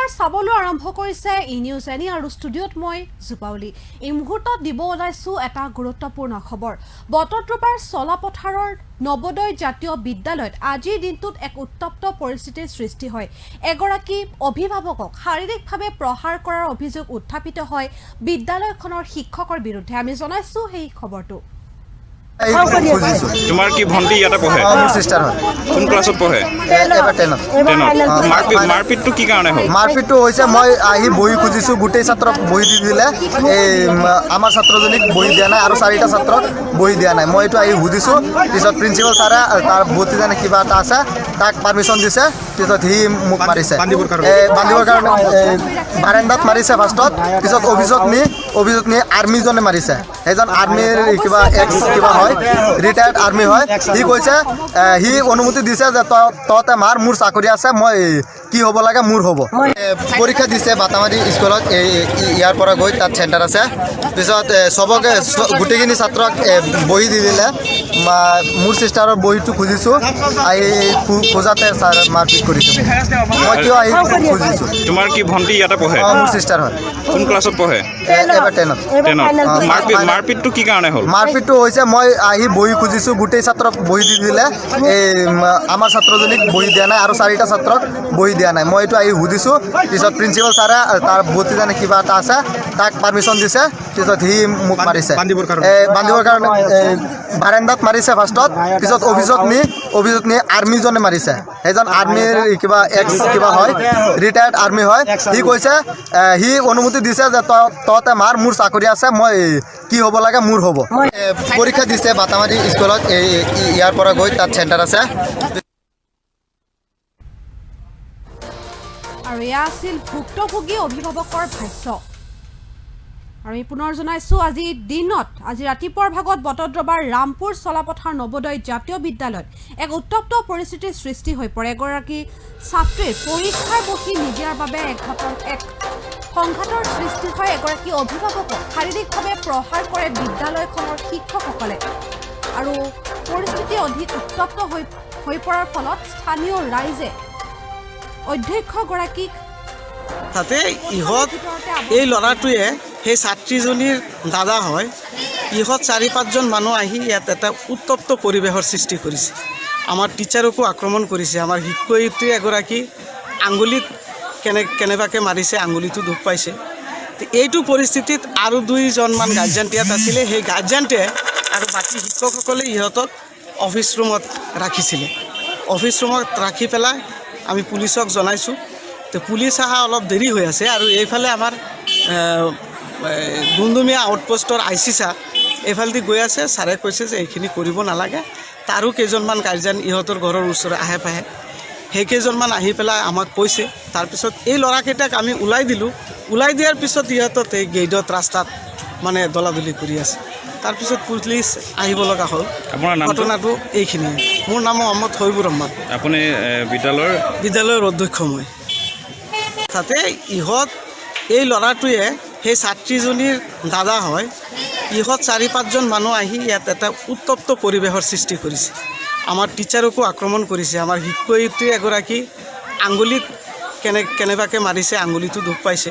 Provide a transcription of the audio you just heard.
নমস্কাৰ চাবলৈ আৰম্ভ কৰিছে ই নিউজ এনি আৰু ষ্টুডিঅ'ত মই জুপাউলি এই মুহূৰ্তত দিব ওলাইছো এটা গুৰুত্বপূৰ্ণ খবৰ বটদ্ৰৱাৰ চলাপথাৰৰ নৱোদয় জাতীয় বিদ্যালয়ত আজিৰ দিনটোত এক উত্তপ্ত পৰিস্থিতিৰ সৃষ্টি হয় এগৰাকী অভিভাৱকক শাৰীৰিকভাৱে প্ৰহাৰ কৰাৰ অভিযোগ উত্থাপিত হয় বিদ্যালয়খনৰ শিক্ষকৰ বিৰুদ্ধে আমি জনাইছো এই খবৰটো তোমাৰ কি ভণ্টি ইয়াতে পঢ়ে মোৰ সিস্টাৰ হয় কোন ক্লাছত পঢ়ে এবাৰ 10ত মাৰপিটটো কি কাৰণে হ'ল মাৰপিটটো হৈছে মই আহি বহি খুজিছোঁ গোটেই ছাত্ৰক বহি দি দিলে এই আমাৰ ছাত্ৰজনীক বহি দিয়া নাই আৰু 4টা ছাত্ৰক বহি দিয়া নাই মই এইটো আহি সুধিছোঁ পিছত প্ৰিন্সিপাল ছাৰে তাৰ ভৰ্তিজানে কিবা এটা আছে তাক পাৰ্মিশ্যন দিছে পিছত সি মোক মাৰিছে বান্ধিবৰ কাৰণে বাৰাণ্ডাত মাৰিছে ফাৰ্ষ্টত পিছত অভিযোগ নি আৰ্মিজনে মাৰিছে সেইজন আৰ্মিৰ কিবা এক্স কিবা হয় ৰিটায়াৰ্ড আৰ্মি হয় সি কৈছে সি অনুমতি দিছে যে তহঁতে মাৰ মোৰ চাকৰি আছে মই কি হ'ব লাগে মোৰ হ'ব পৰীক্ষা দিছে বাটামাৰী স্কুলত ইয়াৰ পৰা গৈ তাত চেণ্টাৰ আছে পিছত চবকে গোটেইখিনি ছাত্ৰক বহি দি দিলে মোৰ চিষ্টাৰৰ বহিটো খুজিছোঁ আহি খোজাতে ছাৰ মাৰপিট কৰিছোঁ মই কিয় আহি খুজিছোঁ তোমাৰ কি ভণ্টি ইয়াতে পঢ়ে মোৰ চিষ্টাৰ হয় কোন ক্লাছত পঢ়ে এবাৰ 10ত মাৰপিটটো কি কাৰণে হ'ল মাৰপিটটো হৈছে মই আহি বহি খুজিছোঁ গোটেই ছাত্ৰক বহি দি দিলে এই আমাৰ ছাত্ৰজনীক বহি দিয়া নাই আৰু 4টা ছাত্ৰক বহি দিয়া নাই মই এইটো আহি সুধিছোঁ পিছত প্ৰিন্সিপাল ছাৰে তাৰ ভৰ্তিজানে কিবা এটা আছে তাক পাৰ্মিশ্যন দিছে পিছত সি মোক মাৰিছে বান্ধিবৰ কাৰণে বাৰাণ্ডাত মাৰিছে ফাৰ্ষ্টত পিছত অভিযোগ নি আৰ্মিজনে মাৰিছে সেইজন আৰ্মিৰ কিবা এক্স কিবা হয় ৰিটায়াৰ্ড আৰ্মি হয় সি কৈছে সি অনুমতি দিছে যে তহঁতে মাৰ মোৰ চাকৰি আছে মই কি হ'ব লাগে মোৰ হ'ব পৰীক্ষা দিছে বাটামাৰী স্কুলত ইয়াৰ পৰা গৈ তাত চেণ্টাৰ আছে আৰু এয়া আছিল ভুক্তভোগী অভিভাৱকৰ ভাষ্য আৰু আমি পুনৰ জনাইছোঁ আজি ৰাতিপুৱাৰ ভাগত বটদ্ৰৱাৰ ৰামপুৰ চলাপথাৰ নৱোদয় জাতীয় বিদ্যালয়ত এক উত্তপ্ত পৰিস্থিতিৰ সৃষ্টি হৈ পৰে এগৰাকী ছাত্ৰীৰ পৰীক্ষাৰ বহি নিদিয়াৰ বাবে এক সংঘাতৰ সৃষ্টি হয় এগৰাকী অভিভাৱকক শাৰীৰিকভাৱে প্ৰহাৰ কৰে বিদ্যালয়খনৰ শিক্ষকসকলে আৰু পৰিস্থিতি অধিক উত্তপ্ত হৈ পৰাৰ ফলত স্থানীয় ৰাইজে অধ্যক্ষগৰাকীক তাতে ইহঁত এই ল'ৰাটোৱে সেই ছাত্ৰীজনীৰ দাদা হয় ইহঁত 4-5জন মানুহ আহি ইয়াত এটা উত্তপ্ত পৰিৱেশৰ সৃষ্টি কৰিছে আমাৰ টিচাৰকো আক্ৰমণ কৰিছে আমাৰ শিক্ষয়িত্ৰী এগৰাকী আঙুলিত কেনেবাকৈ মাৰিছে আঙুলিটো দুখ পাইছে এইটো পৰিস্থিতিত আৰু 2জনমান গাৰ্জেন ইয়াত আছিলে সেই গাৰ্জেনটোৱে আৰু বাকী শিক্ষকসকলে ইহঁতক অফিচ ৰুমত ৰাখিছিলে অফিচ ৰুমত ৰাখি পেলাই আমি পুলিচক জনাইছোঁ তো পুলিচ অহা অলপ দেৰি হৈ আছে আৰু এইফালে আমাৰ ডুমডুমীয়া আউটপোষ্টৰ IC ছাৰ এইফালেদি গৈ আছে ছাৰে কৈছে যে এইখিনি কৰিব নালাগে তাৰো কেইজনমান গাৰ্জেন ইহঁতৰ ঘৰৰ ওচৰত আহে পাহে সেইকেইজনমান আহি পেলাই আমাক কৈছে তাৰপিছত এই ল'ৰাকেইটাক আমি ওলাই দিয়াৰ পিছত ইহঁতত এই গেটত ৰাস্তাত মানে দলাদলি কৰি আছে তাৰপিছত পুলিচ আহিব লগা হ'ল ঘটনাটো এইখিনিয়ে মোৰ নাম মহম্মদ হবিবুৰ ৰহমান আপুনি বিদ্যালয়ৰ অধ্যক্ষ মই তাতে ইহঁত এই ল'ৰাটোৱে সেই ছাত্ৰীজনীৰ দাদা হয় ইহঁত 4-5জন মানুহ আহি ইয়াত এটা উত্তপ্ত পৰিৱেশৰ সৃষ্টি কৰিছে আমাৰ টিচাৰকো আক্ৰমণ কৰিছে আমাৰ শিক্ষয়িত্ৰী এগৰাকী আঙুলিত কেনেবাকৈ মাৰিছে আঙুলিটো দুখ পাইছে